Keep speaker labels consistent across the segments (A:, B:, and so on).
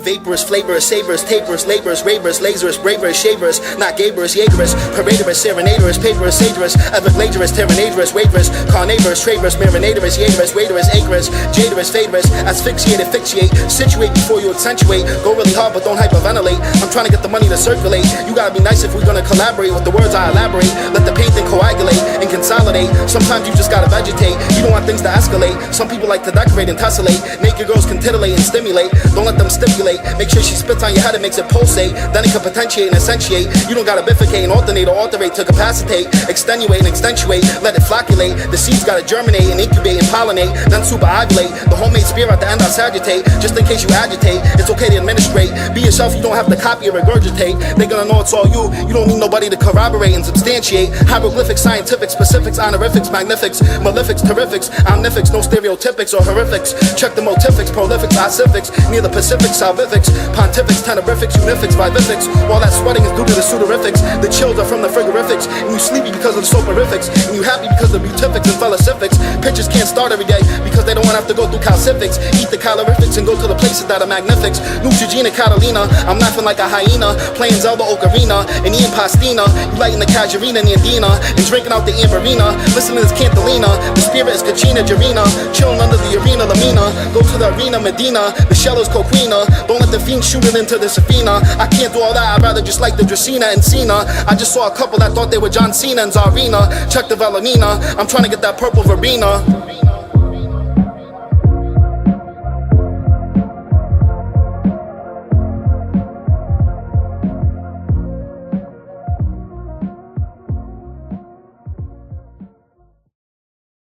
A: Vaporous, flavorous, savors, tapers, labors, ravers, lasers, bravers, shavers, not gabers, jagerous, paraderous, serenaderous, paperous, sagerous, evergladerous, terminatorous, waverous, carnavorous, travers, marinatorous, jaderous, waiterous, acreous, jaderous, favorous, asphyxiate, fixate, situate before you accentuate, go really hard but don't hyperventilate, I'm trying to get the money to circulate, you gotta be nice if we're gonna collaborate with the words I elaborate, let the painting coagulate and consolidate, sometimes you just gotta vegetate, you don't want things to escalate, some people like to decorate and tessellate, naked girls can titillate and stimulate, don't let them stipulate, make sure she spits on your head and makes it pulsate, then it can potentiate and accentuate, you don't gotta bifurcate and alternate or alterate to capacitate, extenuate and accentuate, let it flocculate, the seeds gotta germinate and incubate and pollinate, then superovulate, the homemade spear at the end I sagitate, just in case you agitate, it's okay to administrate, be yourself, you don't have to copy or regurgitate, they gonna know it's all you don't need nobody to corroborate and substantiate, hieroglyphics, scientific, specifics, honorifics, magnifics, malefics, terrifics, omnifics, no stereotypics or horrifics, check the motifics, prolifics, ossifics, near the Pacific, salvifics, pontifics, tenorifics, unifics, vivifics, all that sweating is due to the sudorifics, the chills are from the frigorifics, and you sleepy because of the soporifics, and you happy because of butifics and felicifics, pitches can't start every day because they don't want to have to go through calcifics, eat the calorifics and go to the places that are magnifics, Neutrogena, Catalina, I'm laughing like a hyena, playing Zelda Ocarina, and Ian Pastina, you lighting the Casuarina and the Andina, and drinking out the Amberina, listening to this Cantalina, the spirit is Kachina, Jarina, chilling under the arena, Lamina, go to the arena, Medina, the shell is Coquina, don't let the fiend shoot it into the Safina, I can't do all that, I'd rather just like the Dracena and Cena, I just saw a couple that thought they were John Cena and Zarina, check the Valenina, I'm trying to get that purple verbena.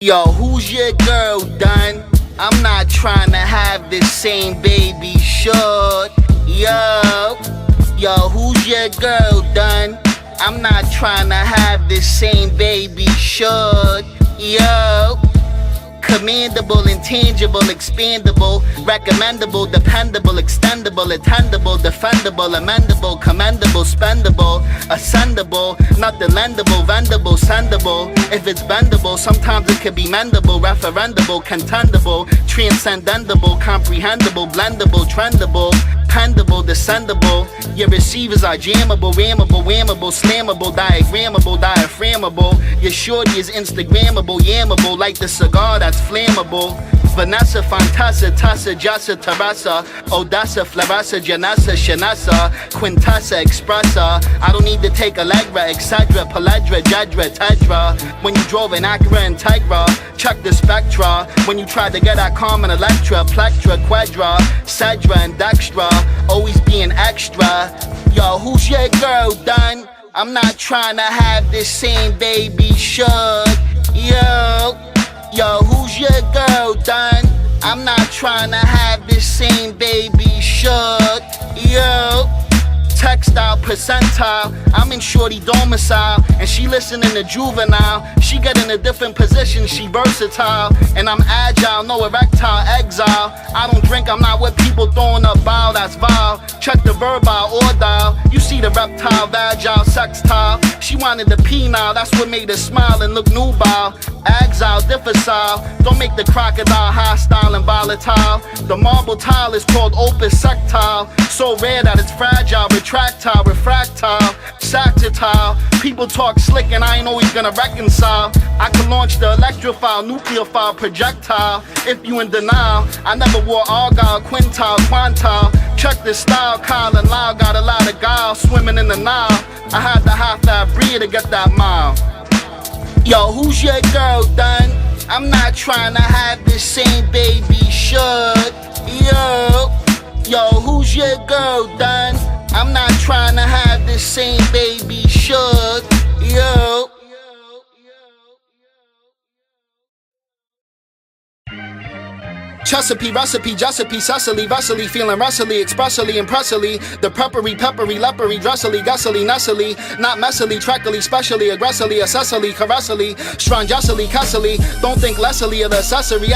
A: Yo, who's your girl done? I'm not trying to have the same baby short. Yo, who's your girl done? I'm not trying to have the same baby short. Yo, commendable, intangible, expandable, recommendable, dependable, extendable, attendable, defendable, amendable, commendable, spendable, ascendable, nothing lendable, vendable, sendable. If it's bendable, sometimes it could be mendable, referendable, contendable, transcendentable, comprehensible, blendable, trendable, pendable, descendable. Your receivers are jammable, rammable, whammable, slammable, diagrammable, diaphragmable. Your shorty is Instagrammable, yammable, like the cigar that's flammable. Vanessa, Fantassa, Tassa, Jassa, Teresa, Odessa, Floressa, Janessa, Shanessa, Quintessa, Expressa. I don't need to take Allegra, etc. Paledra, Jedra, Tedra. When you drove an Acura Integra, check the spectra. When you tried to get at Carmen Electra, Plectra, Quadra, Cedra, and Dextra, always being extra. Yo, who's your girl done? I'm not trying to have the same baby short. Yo, who's your girl done? I'm not trying to have the same baby short. Yo, textile percentile, I'm in shorty domicile, and she listening to Juvenile. She get in a different position, she versatile, and I'm agile, no erectile, exile. I don't drink, I'm not with people throwing up bile, that's vile. Check the verbal or dial, you see the reptile, vagile, sextile. She wanted the penile, that's what made her smile and look nubile. Exile, difficile, don't make the crocodile hostile and volatile. The marble tile is called opus sectile, so rare that it's fragile, retractile, refractile, sactile. People talk slick and I ain't always gonna reconcile. I can launch the electrophile, nucleophile, projectile. If you in denial, I never wore argyle, quintile, quantile. Check the style, Kyle and Lyle got a lot of guile, swimming in the Nile. I had to half that breed to get that mile. Yo, who's your girl done? I'm not trying to have the same baby short. Yo, who's your girl done? I'm not trying to have the same baby short. Yo. Chesapeake, recipe, Jessipe, Cecily, Vesely, feeling rustily, expressly, impressily. The peppery, lepery, dressily, gussily, nestily, not messily, treckily, specially, aggressively, assessily, caressily, strongessily, cussily. Don't think lessily of the accessory,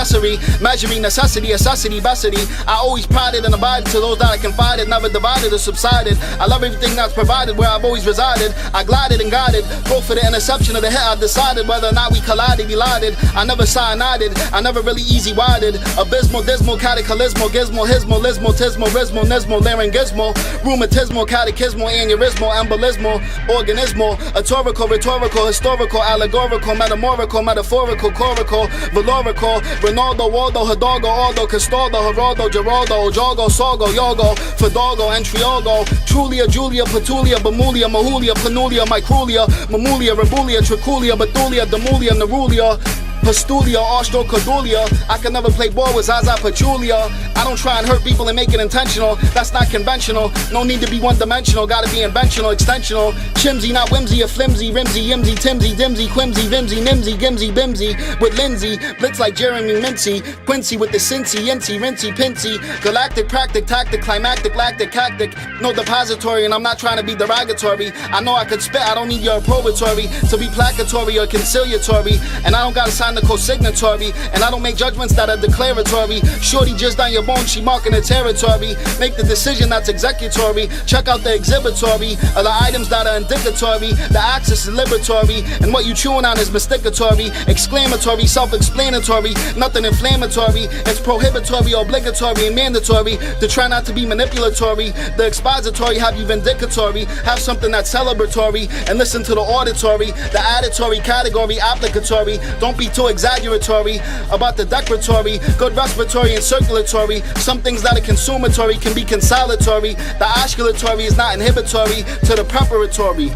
A: measuring necessity, bestity. I always prided and abided to those that I confided, never divided or subsided. I love everything that's provided where I've always resided. I glided and guided, go for the interception of the hit. I decided whether or not we collided, elided. I never cyanided, I never really easy-wided. Aneurysmal, dismal, cataclysmal, gizmo, hismo, lismo, tismo, rismo, nismo, laryngismal, rheumatismal, catechismal, aneurysmal, embolismal, organismal, atorical, rhetorical, historical, allegorical, metamorical, metaphorical, chorical, valorical, Ronaldo, Waldo, Hidalgo, Aldo, Castaldo, Geraldo, Geraldo, Ojogo, Sogo, Yogo, Fidalgo, Entriogo, Trulia, Julia, Petulia, Bamulia, Mahulia, Panulia, Micrulia, Mamulia, Rebulia, Trichulia, Bethulia, Demulia, Nerulia, Pastulia, Austrocadulia. I can never play ball with Zaza Pachulia. I don't try and hurt people and make it intentional. That's not conventional. No need to be one-dimensional. Gotta be inventional, extensional. Chimsy, not whimsy, or flimsy, rimsy, yimsy, timsy, dimsy, quimsy, vimsy, nimsy, gimsy, bimsy. With Lindsay, blitz like Jeremy Mincy. Quincy with the Cincy, Yincy, Rincy, Pincy. Galactic, practic, tactic, climactic, lactic, cactic. No depository, and I'm not trying to be derogatory. I know I could spit, I don't need your approbatory to be placatory or conciliatory. And I don't gotta sign the co-signatory, and I don't make judgments that are declaratory. Shorty just on your bone, she marking the territory. Make the decision that's executory. Check out the exhibitory of the items that are indicatory. The axis is liberatory, and what you chewing on is mysticatory, exclamatory, self-explanatory, nothing inflammatory. It's prohibitory, obligatory, and mandatory to try not to be manipulatory. The expository have you vindicatory. Have something that's celebratory, and listen to the auditory, the auditory category, applicatory. Don't be too exaggeratory about the declaratory, good respiratory and circulatory. Some things that are consumatory can be consolatory. The osculatory is not inhibitory to the preparatory.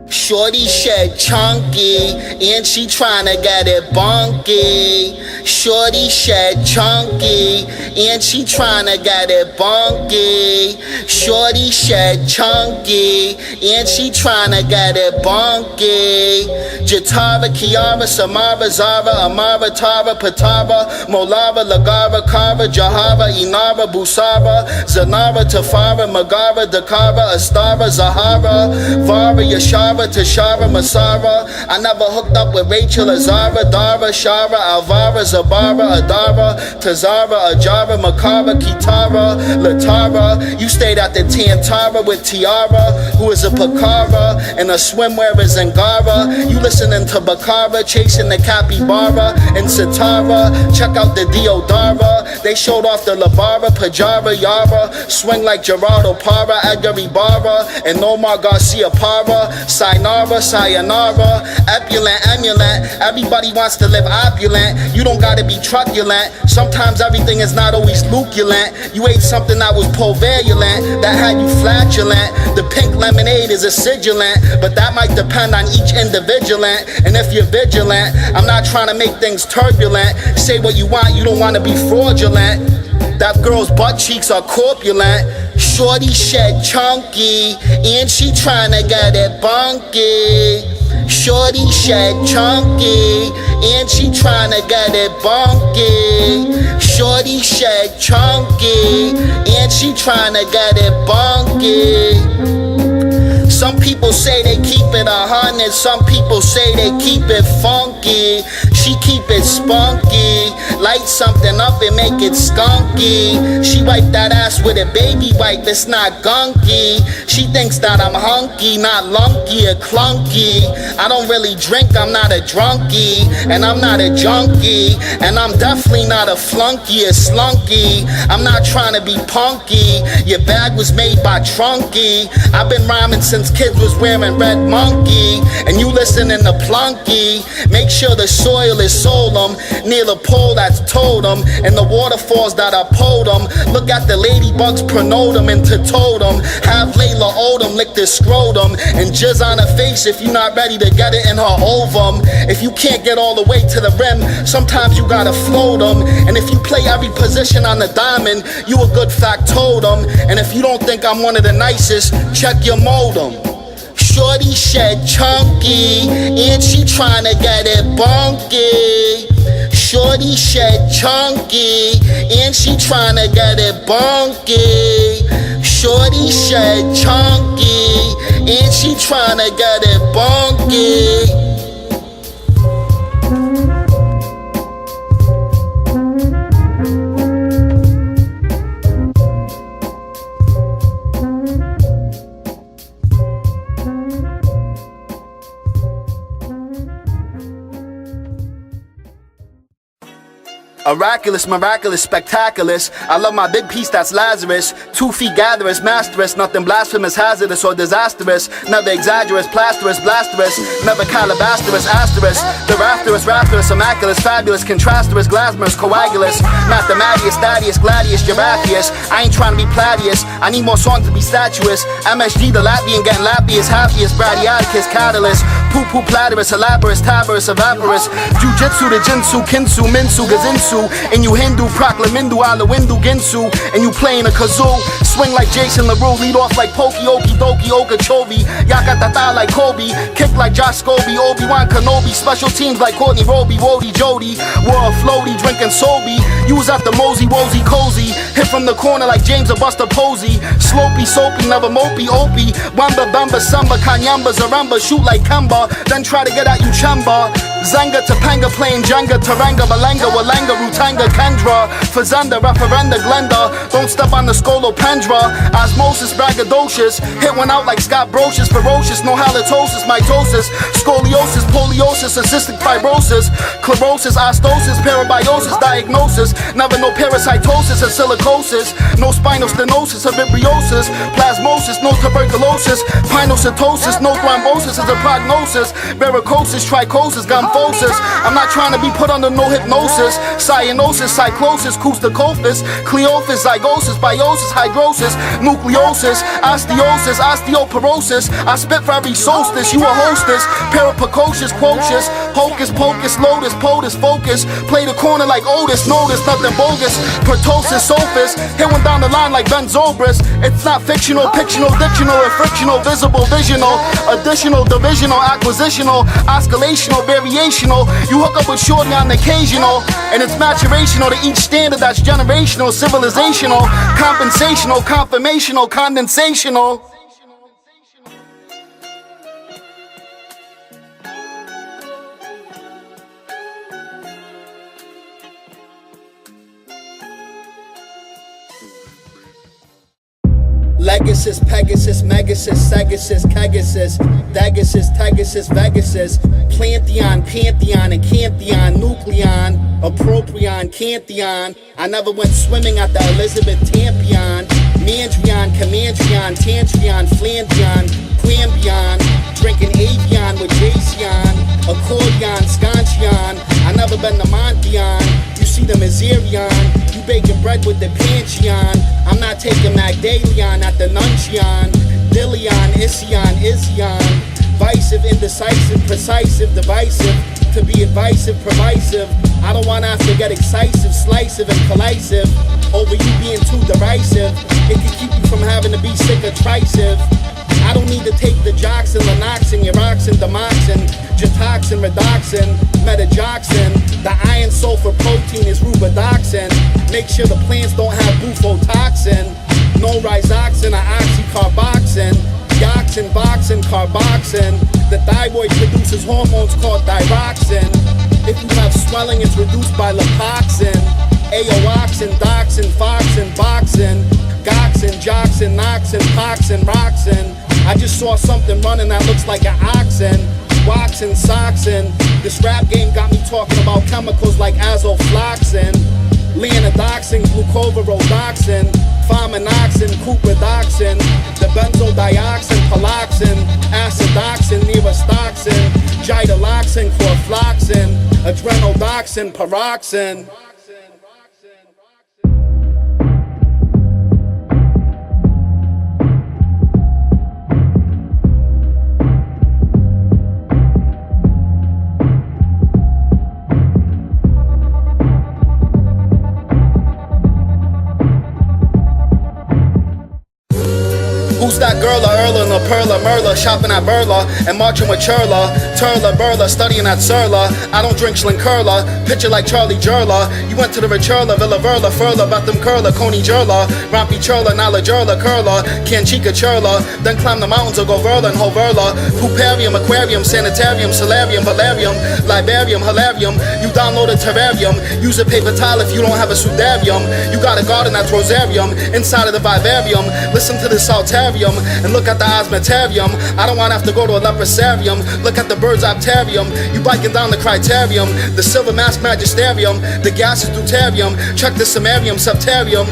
A: Shorty shed chunky, and she tryna get it bunky. Shorty shed chunky, and she tryna get it bunky. Shorty shed chunky, and she tryna get it bunky. Jatara, Kiara, Samara, Zara, Amara, Tara, Patara, Molara, Lagara, Kara, Jahara, Inara, Busara, Zanara, Tafara, Magara, Dakara, Astara, Zahara, Vara, Yashara, Tashara, Masara. I never hooked up with Rachel, Azara, Dara, Shara, Alvara, Zabara, Adara, Tazara, Ajara, Makara, Kitara, Latara. You stayed at the Tantara with Tiara, who is a Pakara, and a swimwear is Angara. You listening to Bakara, chasing the Capybara and Satara. Check out the Diodara. They showed off the Labara, Pajara, Yara. Swing like Gerardo Para, Edgar Ibarra, and Omar Garcia Para. Sayonara, sayonara, epulant, emulant. Everybody wants to live opulent. You don't gotta be truculent. Sometimes everything is not always luculent. You ate something that was pulverulent, that had you flatulent. The pink lemonade is acidulant, but that might depend on each individualant. And if you're vigilant, I'm not trying to make things turbulent. Say what you want, you don't want to be fraudulent. That girl's butt cheeks are corpulent. Shorty shed chunky, and she tryna get it bunky. Shorty shed chunky, and she tryna get it bunky. Shorty shed chunky, and she tryna get it bunky. Some people say they keep it 100, some people say they keep it funky. She keep it spunky, light something up and make it skunky. She wipe that ass with a baby wipe, it's not gunky. She thinks that I'm hunky, not lunky or clunky. I don't really drink, I'm not a drunkie, and I'm not a junkie, and I'm definitely not a flunky or slunky. I'm not trying to be punky, your bag was made by Trunky. I've been rhyming since kids was wearing red monkey, and you listening to Plunky. Make sure the soil is solemn, near the pole that's totem, and the waterfalls that are podum. Look at the ladybugs pronotum into totem. Have Layla Odom lick the scrotum, and jizz on her face if you're not ready to get it in her ovum. If you can't get all the way to the rim, sometimes you gotta float them. And if you play every position on the diamond, you a good factotum. And if you don't think I'm one of the nicest, check your modem. Shorty shed chunky, and she tryna get it bunky. Shorty shed chunky, and she tryna get it bunky. Shorty shed chunky, and she tryna get it bunky. Oraculous, miraculous, spectaculous. I love my big piece, that's Lazarus. 2 feet gatherers, masterous. Nothing blasphemous, hazardous, or disastrous. Never exaggerous, plasterous, blasterous. Never calabasterous, asterisk. The rafterous, rapturous, immaculous, fabulous, contrasterous, glasmerous, coagulous. Mathematius, Thaddeus, Gladius, Gerathius. I ain't trying to be Pladius. I need more songs to be statuous. MSG, the Latvian, getting lappiest, happiest. Bradiaticus, catalyst. Poo-poo, platerus, elaborous, taborous, evaporous. Jiu-jitsu, the jinsu, kinsu, minsu, gazinsu. And you Hindu, proclamindu, ala windu, ginsu. And you playing a kazoo. Swing like Jason LaRue, lead off like Pokey, Okie Dokie, Okeechobee. Yakatata like Kobe, kick like Josh Scobie, Obi-Wan Kenobi. Special teams like Courtney Roby, Wody Jody. World floaty, drinking Sobe. Use out the mosey, wozy, cozy. Hit from the corner like James or Buster Posey. Slopey, soapy, never mopey, opie. Wamba, bamba, samba, kanyamba, zaramba. Shoot like Kemba, then try to get at you chamba. Zanga, Topanga, playing Jenga, Taranga, Malanga, Walanga, Rutanga, Kendra, Fazenda, Referenda, Glenda. Don't step on the Scolopendra. Osmosis, braggadocious. Hit one out like Scott Brocious, ferocious. No halitosis, mitosis, scoliosis, poliosis, cystic fibrosis, chlorosis, ostosis, parabiosis, diagnosis. Never no parasitosis or silicosis. No spinal stenosis or vibriosis, plasmosis, no tuberculosis, pinocytosis, no thrombosis is a prognosis. Varicosis, trichosis, gumfosis. I'm not trying to be put under no hypnosis. Cyanosis, cyclosis, cousticophis, cleophis, zygosis, biosis, hydrosis, nucleosis, osteosis, osteoporosis. I spit for every solstice, you a hostess. Paraprecocious, quocious, hocus pocus, lotus, potus, focus. Play the corner like Otis, notice nothing bogus. Pertosis, sophist, hit one down the line like Ben Zobrist. It's not fictional, fictional, dictional, or frictional, visible, visional, additional, divisional, acquisitional, oscillational, variational. You hook up with shorty on occasional, and it's maturational to each standard that's generational, civilizational, compensational, confirmational, condensational. Legacy, Pegasus, Megasus, Segasus, Kegasus, Degasus, Tegasus, Vegasus, Plantheon, Pantheon, and Cantheon, Nucleon, Approprion, Cantheon. I never went swimming at the Elizabeth Tampion, Mandrion, Commandrion, Tantrion, Flandion, Quambion, drinking Avion with Jason, Accordion, Sconchion. I never been to Montheon, you see the Miserion. Baking bread with the Pantheon. I'm not taking Magdalion at the Nuncheon. Dillion, Ision, Ision. Viceive, indecisive, precisive, divisive. To be advisive, pervasive. I don't want to have to get excisive, sliceive, and collisive over you being too derisive. It can keep you from having to be sick or trisive. I don't need to take the Joxin, Lanoxin, Uroxin, Demoxin, Jetoxin, Redoxin, Metajoxin. The iron sulfur protein is rubidoxin. Make sure the plants don't have bufotoxin. No rhizoxin or oxycarboxin. Dioxin, boxin, carboxin. The thyroid produces hormones called thyroxin. If you have swelling, it's reduced by lipoxin. Aoxin, doxin, foxin, boxin. Goxin, joxin, noxin, poxin, roxin. I just saw something running that looks like an oxen. Waxin, soxin. This rap game got me talking about chemicals like azofloxin, leanodoxin, glucovarodoxin, faminoxin, cupridoxin, the benzodioxin, paloxin, acidoxin, nevastoxin, gidaloxin, chlorfloxin, adrenodoxin, paroxin. Who's that girl, Erla, no Perla, Merla, shopping at Burla, and marching with Churla, Turla, Burla, studying at Surla. I don't drink Schlinkerla, picture like Charlie Jurla. You went to the Richurla, Villa Verla, Furla, Betham Curla, Coney Jurla, Rompy Churla, Nala Jurla, Curla, Canchica Churla, then climb the mountains or go Verla and Hoverla, Puparium, Aquarium, Sanitarium, Solarium, Valerium, Libarium, Hilarium. You download a terrarium, use a paper towel if you don't have a sudarium. You got a garden that's rosarium, inside of the vivarium. Listen to the Saltarium. aquarium and look at the osmentarium. I don't wanna have to go to a leprosarium. Look at the bird's optarium. You biking down the criterium, the silver mask magisterium, the gas is deuterium. Check the samarium septarium.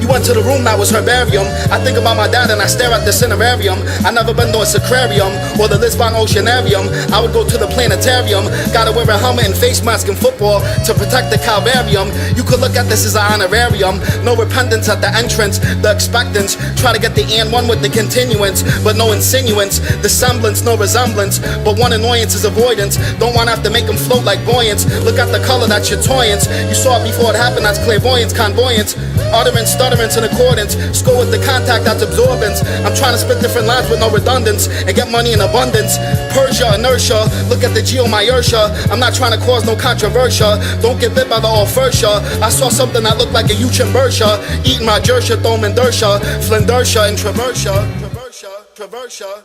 A: You went to the room, that was herbarium. I think about my dad and I stare at the cinerarium. I never been to a aquarium or the Lisbon Oceanarium. I would go to the planetarium. Gotta wear a helmet and face mask in football to protect the calvarium. You could look at this as an honorarium. No repentance at the entrance, the expectance. Try to get the and one with the continuance, but no insinuance. The semblance, no resemblance, but one annoyance is avoidance. Don't wanna have to make them float like buoyants. Look at the color, that's your toyance. You saw it before it happened, that's clairvoyance, convoyance. Utterance, stutterance, in accordance. Score with the contact, that's absorbance. I'm trying to spit different lines with no redundance and get money in abundance. Persia, inertia, look at the geomyertia. I'm not trying to cause no controversy. Don't get bit by the all-fursha. I saw something that looked like a Uchimbersha. Eating my Jersha, Thomendersha, Flindersha, and Traversia. Traversia.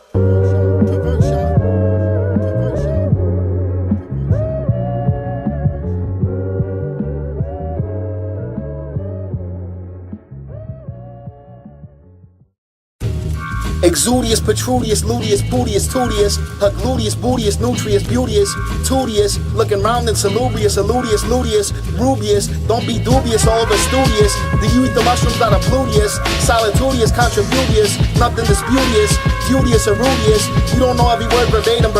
A: Exudious, Petrudius, Ludius, Bootius, Tutius, her gluteus, bootius, nutrius, beauteous, tutius, looking round and salubrious, eludius, luteus, rubius, don't be dubious or over studious. Do you eat the mushrooms that are pluteous, solitudious, contributious, nothing disputious, beauteous or rudious? You don't know every word verbatim.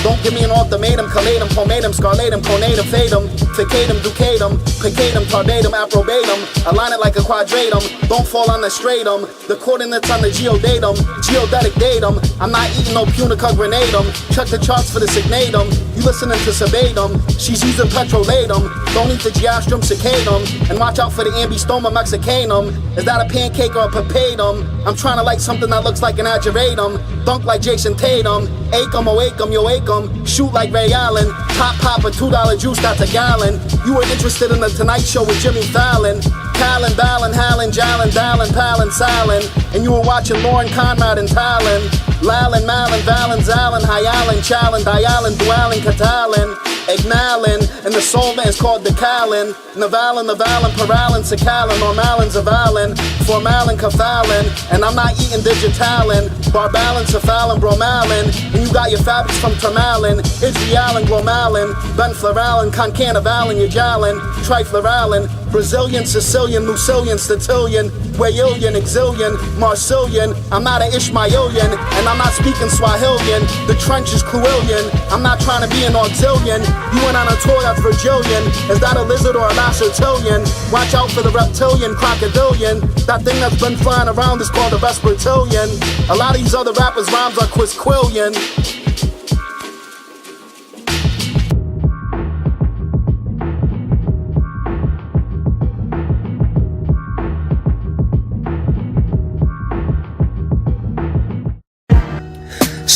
A: Don't give me an ultimatum, collatum, pomatum, scarlatum, conatum, fatum, ficatum, ducatum, picatum, tardatum, approbatum, align it like a quadratum, don't fall on the stratum, the coordinates on the geodatum, geodetic datum, I'm not eating no punica granatum, check the charts for the signatum, you listening to Sabatum, she's using petrolatum, don't eat the geostrum cicadum, and watch out for the ambistoma mexicanum, is that a pancake or a papatum? I'm trying to like something that looks like an ageratum, dunk like Jason Tatum, Acom, oacum, yo acum, shoot like Ray Allen, pop a $2 juice, that's a gallon, you were interested in the Tonight Show with Jimmy Fallon, Callan, Ballin, Hallen, Jallin, Dallin, Palin, Salin, and you were watching Lauren Conrad and Talon, Lalin, Malin, Valin, Zalin, Hyalin, Chalin, Dialin, Dualin, Catalin, Ignalin, and the solvent is called Decalin, Navalin, Paralin, Sacalin, Normalin, Zavalin, Formalin, Cafalin, and I'm not eating digitalin, Barbalin, Cephalin, Bromalin, and you got your fabrics from Termalin, Idrialin, Glomalin, Benfloralin, Concanavalin, Yajalin, Trifloralin, Brazilian, Sicilian, Lucilian, Statilian, Wayilian, Exilian, Marcilian, I'm not an Ishmaelian, and I'm not speaking Swahilian, the trench is Cluillian, I'm not trying to be an auxilian, you went on a tour that's Virgilian, is that a lizard or a Lacertilian? Watch out for the reptilian, crocodilian, that thing that's been flying around is called a Vespertilian, a lot of these other rappers' rhymes are Quisquillian.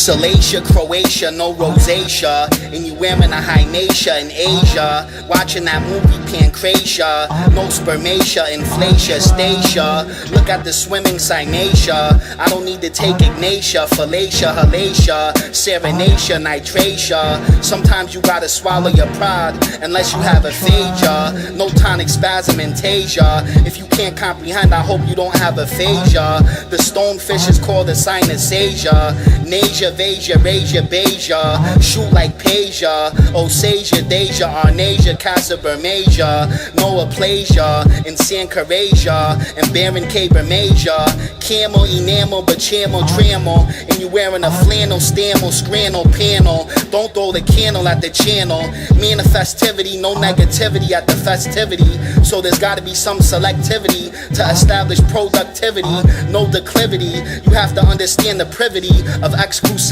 A: Salacia, Croatia, no rosacea, and you wearing a hymacia in Asia, watching that movie Pancratia, no spermatia, inflatia, stacia, look at the swimming cynacia, I don't need to take ignatia, fallacia, halacia, serenacia, nitratia, sometimes you gotta swallow your pride, unless you have aphasia, no tonic spasm and tasia, if you can't comprehend, I hope you don't have aphasia, the stonefish is called a synesthesia, nasia, Vasia, Rasia, Beja, shoot like Peja, Osasia, Deja, Arnasia, Casa Bermasia, Noah Plasia, and Sankarasia, and Baron K. Bermasia, Camel, Enamel, Bachamel, Tramel, and you wearing a flannel, stamel, scrannel, panel, don't throw the candle at the channel, manifestivity, no negativity at the festivity, so there's gotta be some selectivity to establish productivity, no declivity, you have to understand the privity of exclusivity,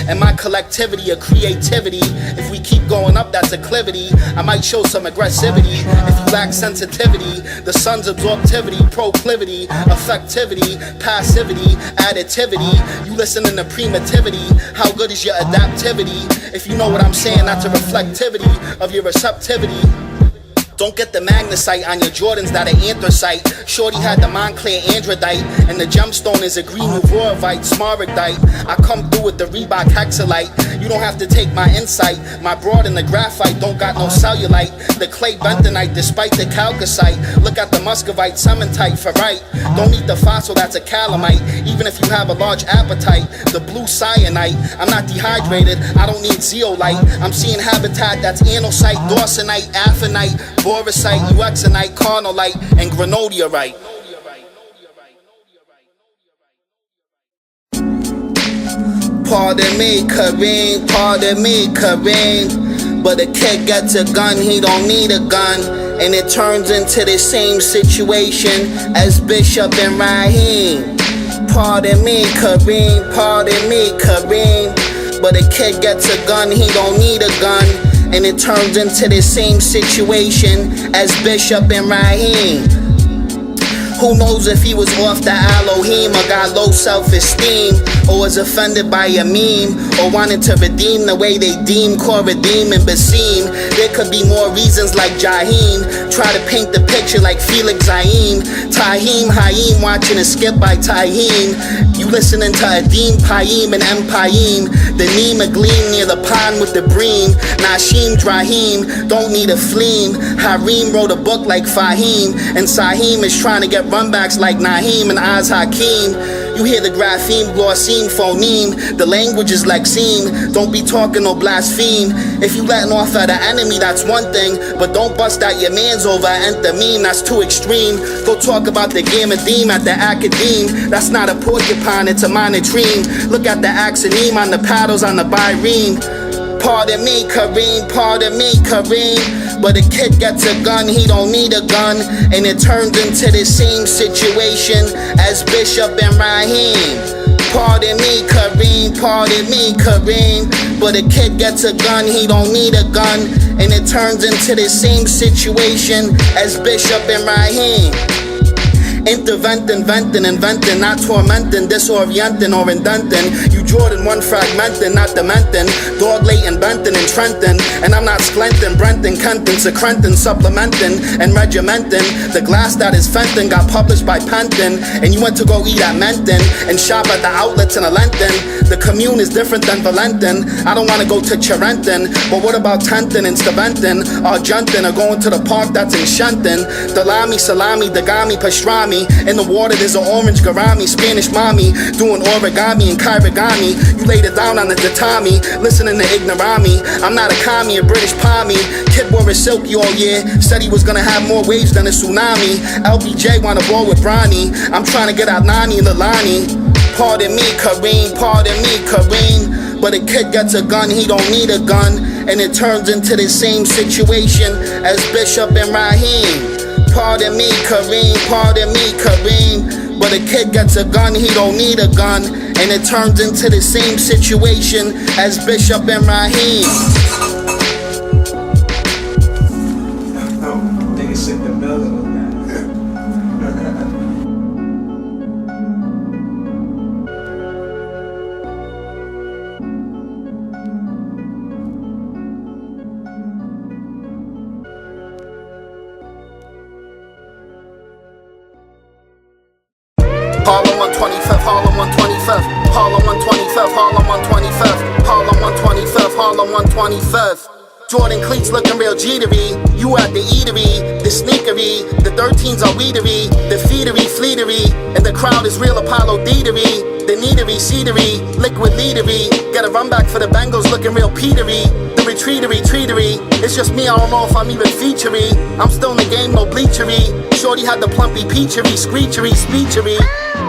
A: and my collectivity of creativity. If we keep going up that declivity, I might show some aggressivity. If you lack sensitivity, the sun's absorptivity, proclivity, effectivity, passivity, additivity, you listening to primitivity. How good is your adaptivity? If you know what I'm saying, that's a reflectivity of your receptivity. Don't get the magnesite on your Jordans that are anthracite. Shorty had the Montclair androdite, and the gemstone is a green nouroivite, smaragdite. I come through with the Reebok hexalite. You don't have to take my insight. My broad and the graphite don't got no cellulite. The clay bentonite despite the calcite. Look at the muscovite, cementite, ferrite. Don't eat the fossil, that's a calamite. Even if you have a large appetite. The blue cyanite, I'm not dehydrated, I don't need zeolite. I'm seeing habitat that's andesite, dawsonite, aphenite, borosite, LecksENY, carnolite, and grenadiolite. Pardon me, Kareem, pardon me, Kareem. But a kid gets a gun, he don't need a gun. And it turns into the same situation as Bishop and Raheem. Pardon me, Kareem, pardon me, Kareem. But a kid gets a gun, he don't need a gun. And it turns into the same situation as Bishop and Raheem. Who knows if he was off the Elohim or got low self-esteem, or was offended by a meme, or wanted to redeem the way they deem, redeem and beseem. There could be more reasons like Jaheem. Try to paint the picture like Felix Zaim. Tahim, Haim, watching a skip by Tahim. You listening to Adim, Paim, and Empayim. The neem a gleam near the pond with the bream. Nashim, Drahim, don't need a fleam. Harim wrote a book like Fahim, and Sahim is trying to get runbacks like Naheem and Az Hakim. You hear the grapheme, glosseme, phoneme. The language is LecksENY. Don't be talking no blaspheme. If you letting off at an enemy, that's one thing. But don't bust out your mans over meme, that's too extreme. Go talk about the gamma theme at the academe. That's not a porcupine, it's a monotreme. Look at the acronym on the paddles on the bireme. Pardon me, Kareem, pardon me, Kareem. But a kid gets a gun, he don't need a gun. And it turns into the same situation as Bishop and Raheem. Pardon me, Kareem, pardon me, Kareem. But a kid gets a gun, he don't need a gun. And it turns into the same situation as Bishop and Raheem. Interventing, venting, inventing, not tormenting, disorienting or indenting. You Jordan 1 fragmenting, not dementing. Dog Leighton, Benton, and Trenton. And I'm not Sklenton, Brenton, Kenton, Secrenton, supplementing and regimenting. The glass that is Fenton got published by Penton. And you went to go eat at Menton and shop at the outlets in Alenton. The commune is different than Valentin. I don't want to go to Charenton, but what about Tenton and Staventon? Argenton or going to the park that's in Shenton? Dalami, salami, dagami, pastrami. In the water there's an orange garami, Spanish mommy doing origami and kairigami. You laid it down on the tatami, listening to ignorami. I'm not a commie, a British pommy. Kid wore a silky all year, said he was gonna have more waves than a tsunami. LBJ wanna ball with Bronny, I'm trying to get out Nani and Lilani. Pardon me, Kareem, pardon me, Kareem. But a kid gets a gun, he don't need a gun. And it turns into the same situation as Bishop and Raheem. Pardon me, Kareem, pardon me, Kareem. But a kid gets a gun, he don't need a gun. And it turns into the same situation as Bishop and Raheem.
B: Nigga shit the building with that.
A: Harlem 125th, Harlem 125th, Harlem 125th, Harlem 125th, Harlem 125th, Harlem 125th. Jordan cleats looking real jittery. You at the eatery, the sneakery, the 13s are weedery, the feedery, fleetery, and the crowd is real Apollo Deedery. The neatery, cedary, liquid leadery. Get a run back for the Bengals looking real petery. The retreatery, treatery. It's just me, I don't know if I'm even featurey. I'm still in the game, no bleachery. Shorty had the plumpy peachery, screechery, speechery.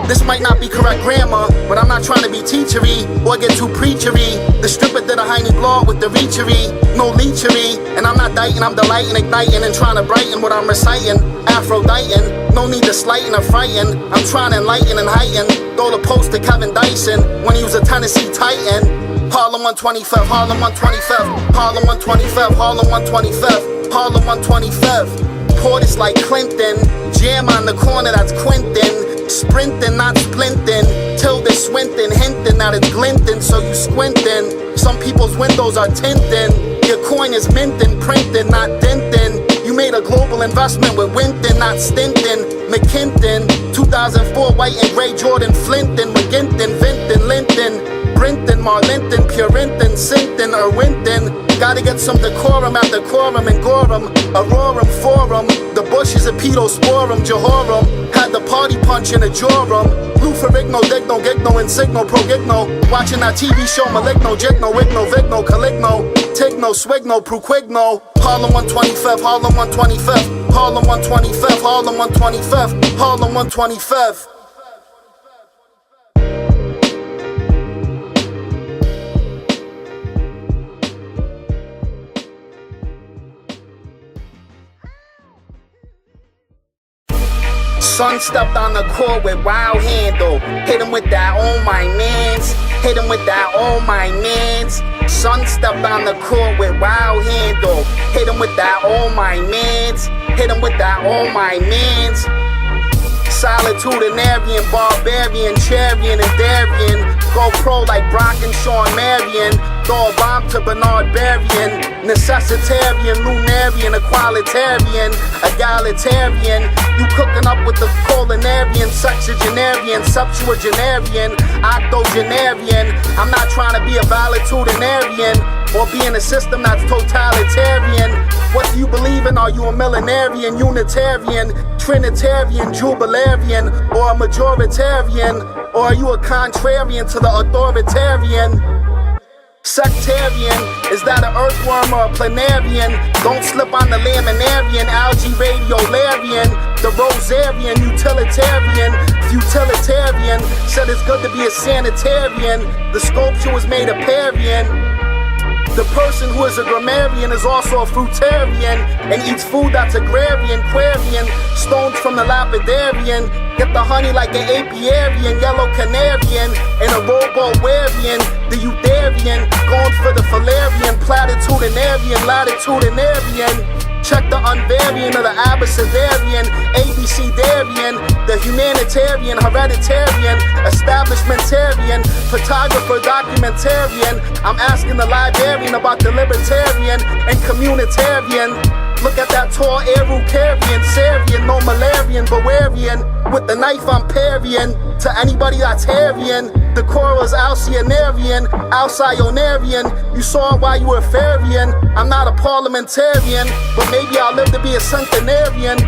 A: This might not be correct grammar, but I'm not trying to be teachery or get too preachery. The stripper did a hiney blow with the reachery, no leechery. And I'm not dieting, I'm delighting, igniting, and trying to brighten what I'm reciting. Aphrodite, no need to slighten or frighten. I'm trying to enlighten and heighten. Throw the post to Kevin Dyson when he was a Tennessee Titan. Harlem 125th, Harlem 125th, Harlem 125th, Harlem 125th, Harlem 125th. Portis like Clinton, jam on the corner, that's Quentin. Sprinting, not splinting, Tilda Swinton, hinting that it's glinting, so you squinting. Some people's windows are tinting. Your coin is minting, printing, not denting. You made a global investment with Winton, not Stinton. McKinton, 2004, white and gray Jordan Flinton, McGinton, Vinton, Linton, Brinton, Marlinton, Purinton, Sinton, Irwinton. Gotta get some decorum after quorum and Gorham, Aurorum, Forum. The bushes of Pedosporum, Jehoram. Had the party punch in a Joram. Blue for Igno, Digno, Gigno, Insigno, Progigno. Watching that TV show, Maligno, Jigno, Igno, Vigno, Caligno, Tigno, Swigno, Pruquigno. Harlem 125th, Harlem 125th, Harlem 125th, Harlem 125th, Harlem 125th. Son stepped on the court with wild handle. Hit him with that oh my mans. Hit him with that oh my mans. Son stepped on the court with wild handle. Hit him with that oh my mans. Hit him with that oh my mans. Solitudinarian, barbarian, Charian and Darian. Go pro like Brock and Sean Marion. Throw a bomb to Bernard Berrien. Necessitarian, lunarian, equalitarian, egalitarian. You cooking up with the culinarian, sexagenarian, septuagenarian, octogenarian. I'm not trying to be a valetudinarian or be in a system that's totalitarian. What do you believe in? Are you a millenarian, Unitarian, Trinitarian, Jubilarian, or a majoritarian? Or are you a contrarian to the authoritarian? Sectarian, is that an earthworm or a planarian? Don't slip on the laminarian, algae radiolarian, the rosarian, utilitarian, futilitarian. Said it's good to be a sanitarian. The sculpture was made of Parian. The person who is a grammarian is also a fruitarian and eats food that's agrarian, quarian, stones from the lapidarian. Get the honey like an apiarian, yellow canarian, and a robo-warian, the eutharian, going for the Falarian, platitudinarian, latitudinarian. Check the unvariant of the abecedarian, ABCdarian, the humanitarian, hereditarian, establishmentarian, photographer, documentarian. I'm asking the librarian about the libertarian and communitarian. Look at that tall Araucarian, Sarian, no Malarian, Bavarian. With the knife I'm parrying to anybody that's Harian. The core is Alcyonarian, Alcyonarian. You saw it while you were Farian. I'm not a parliamentarian, but maybe I'll live to be a centenarian.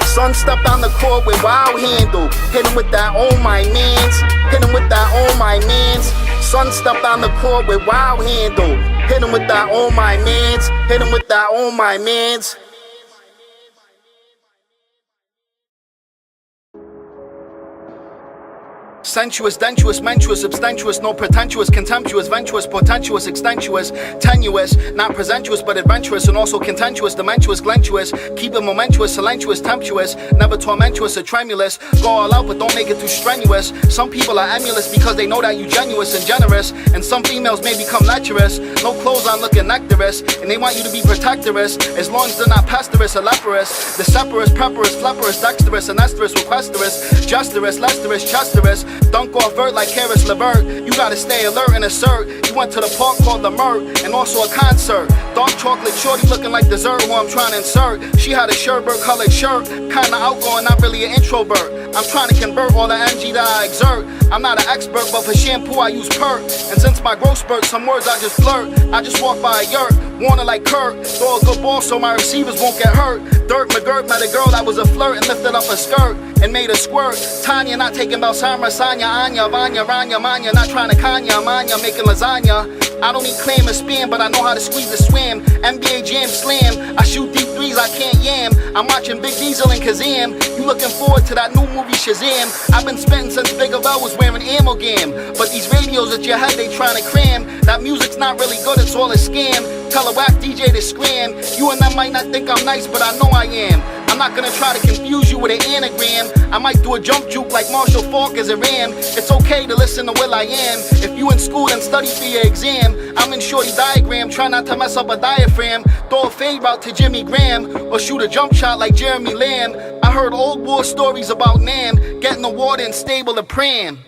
A: Son stepped on the court with wild handle. Hit him with that oh my mans. Hit him with that oh my mans. Son stepped on the court with wild handle. Hit him with that oh my mans. Hit him with that oh my mans. Sensuous, dentuous, mentuous, abstentuous, no pretentious, contemptuous, ventuous, portentous, extentuous, tenuous, not presentuous but adventurous, and also contentious, dementuous, glentuous, keep it momentous, silentuous, temptuous, never tormentuous or tremulous, go all out but don't make it too strenuous. Some people are emulous because they know that you genuous and generous, and some females may become lecherous, no clothes on looking nectarous, and they want you to be protectorous, as long as they're not pestorous or leprous, deceptorous, preporous, flepperous, dexterous, anesterous, requesterous, jesterous, lesterous, chesterous, dunk off vert like Karis Levert. You gotta stay alert and assert. You went to the park called the Mert and also a concert. Dark chocolate shorty looking like dessert who I'm trying to insert. She had a sherbet colored shirt, kinda outgoing, not really an introvert. I'm trying to convert all the energy that I exert. I'm not an expert, but for shampoo I use Perk. And since my growth spurt, some words I just flirt. I just walk by a yurt, Warner like Kirk. Throw a good ball so my receivers won't get hurt. Dirt McGirt met a girl that was a flirt and lifted up her skirt and made her squirt. Tanya not taking Balsama, Sanya, Anya, Vanya, Ranya, Manya, not trying to Kanya, Manya, making lasagna. I don't need claim or spam, but I know how to squeeze the swim. NBA Jam Slam, I shoot deep threes, I can't yam. I'm watching Big Diesel and Kazam. You looking forward to that new movie Shazam? I've been spitting since Big of L was wearing amalgam. But these radios at your head, they trying to cram. That music's not really good, it's all a scam. Tell a whack DJ to scram. You and them might not think I'm nice, but I know I am. I'm not gonna try to confuse you with an anagram. I might do a jump juke like Marshall Falk as a ram. It's okay to listen to Will I Am. If you in school then study for your exam. I'm in shorty diagram, try not to mess up a diaphragm. Throw a fade route to Jimmy Graham, or shoot a jump shot like Jeremy Lamb. I heard old war stories about Nam, getting the water and stable to pram.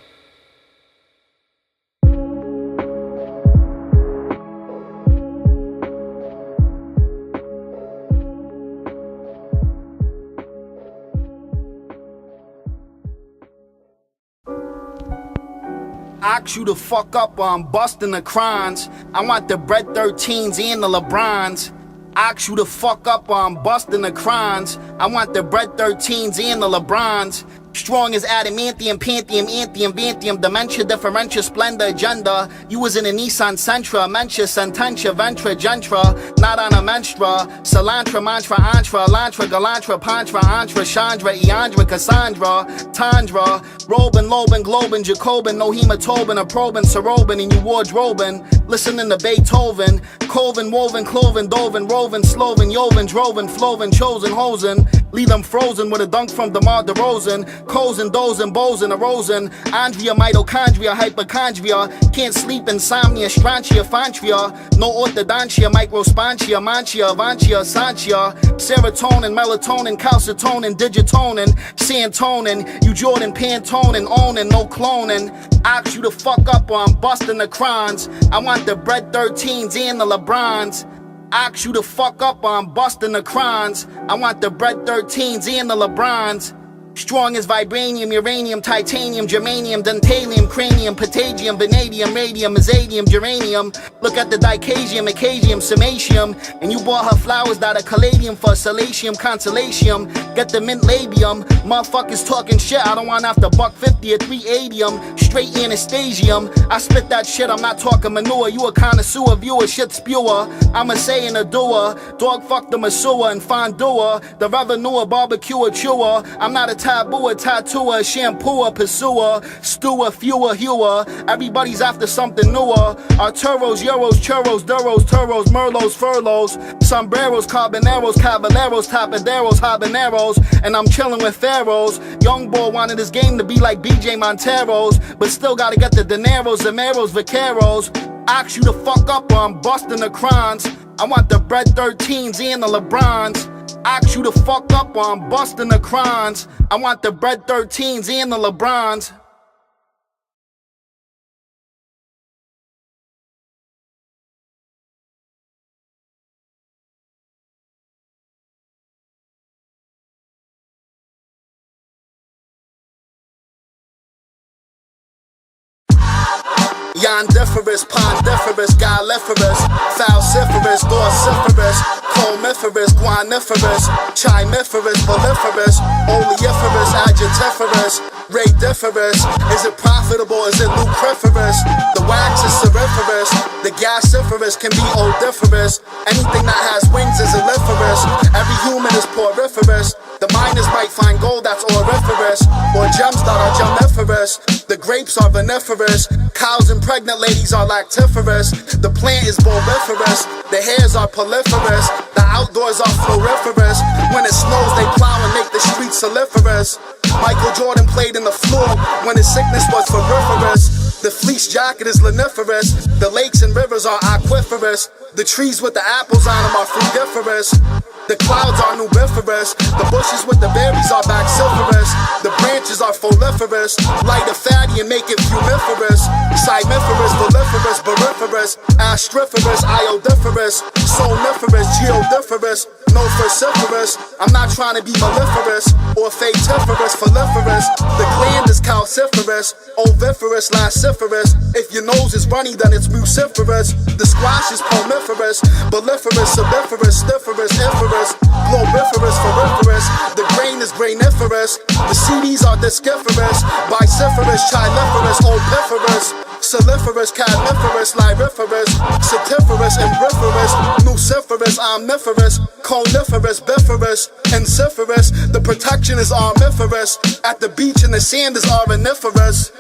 A: Ask you to fuck up or I'm busting the Cronz. I want the bread 13s and the LeBrons. Ask you to fuck up or I'm busting the Cronz. I want the bread 13s and the LeBrons. Strong as adamantium, pantheum, anthium, vanthium, dementia, differentia, splendor, agenda. You was in a Nissan Sentra, mentia, sententia, ventra, gentra, not on a menstra. Cilantra, mantra, antra, elantra, galantra, pantra, antra, chandra, eandra, cassandra, tandra. Robin, Lobin, Globin, Jacobin, no hematobin, a probin, serobin, and you wardrobin. Listening to Beethoven, Coven, woven, cloven, dovin, rovin, slovin, yovin, drovin, flovin, chosen, hosen. Leave them frozen with a dunk from DeMar DeRozan. Cozen, dozin, bosin, erosin. Andrea, mitochondria, hypochondria. Can't sleep, insomnia, strontia, fantria. No orthodontia, microspontia, mantia, avantia, santia. Serotonin, melatonin, calcitonin, digitonin, santonin. You Jordan, Pantonin, owning, no cloning. Ask you to fuck up or I'm busting the Cronz. I want the bread 13s and the LeBrons. Ask you to fuck up or I'm busting the Cronz. I want the bread 13s and the LeBrons. Strong as vibranium, uranium, titanium, germanium, dentalium, cranium, patagium, vanadium, radium, azadium, geranium. Look at the dicasium, acasium, samatium. And you bought her flowers that are caladium for salatium, consolatium. Get the mint labium. Motherfuckers talking shit, I don't want after $150 or $380. Straight anastasium. I spit that shit, I'm not talking manure. You a connoisseur, viewer, shit spewer. I'm a saying a doer. Dog fuck the masseur and fondue. The revenue, barbecue, chewer. I'm not a taboo, a tattooer, shampooer, pursuer, stewer, fewer, hewer. Everybody's after something newer. Arturos, euros, churros, duros, turos, merlots, furloughs, sombreros, carboneros, caballeros, tapaderos, habaneros. And I'm chilling with pharaohs. Young boy wanted his game to be like BJ Montero's, but still gotta get the dineros, Zameros, Vaqueros. Ask you to fuck up or I'm busting the Cronz. I want the bread 13s and the LeBrons. Ask you to fuck up or I'm busting the Cronz. I want the bread 13s and the LeBrons. Yondiferous, pondiferous, galliferous, falciferous, dorsiferous, colmiferous, guaniferous, chimiferous, proliferous, oleiferous, adjectiverous, radiferous. Is it profitable? Is it lucriferous? The wax is soriferous, the gasiferous can be odoriferous. Anything that has wings is illiferous. Every human is poriferous. The miners might find gold that's auriferous, or gems that are gemiferous. The grapes are viniferous. Cows and pregnant ladies are lactiferous. The plant is bulbiferous. The hairs are proliferous. The outdoors are floriferous. When it snows, they plow and make the streets soliferous. Michael Jordan played in the floor when his sickness was feriferous. The fleece jacket is laniferous. The lakes and rivers are aquiferous. The trees with the apples on them are frugiferous. The clouds are nubiferous. The bushes with the berries are baxiferous. The branches are foliferous. Light a fatty and make it fumiferous. Cymiferous, voliferous, boriferous, astriferous, iodiferous, somniferous, geodiferous, no vociferous. I'm not trying to be mellifluous or fatiferous, foliferous. The gland is calciferous, oviferous, lassiferous. If your nose is runny, then it's muciferous. The squash is pomiferous, boliferous, subiferous, stifferous, inferous, globiferous, foriferous. The grain is grainiferous. The CDs are disciferous, biciferous, chiliferous, opiferous, soliferous, cadmiferous, lyriferous, satiferous, imbriferous, nuciferous, omniferous, coniferous, biferous, ensiferous. The protection is armiferous. At the beach and the sand is ariniferous.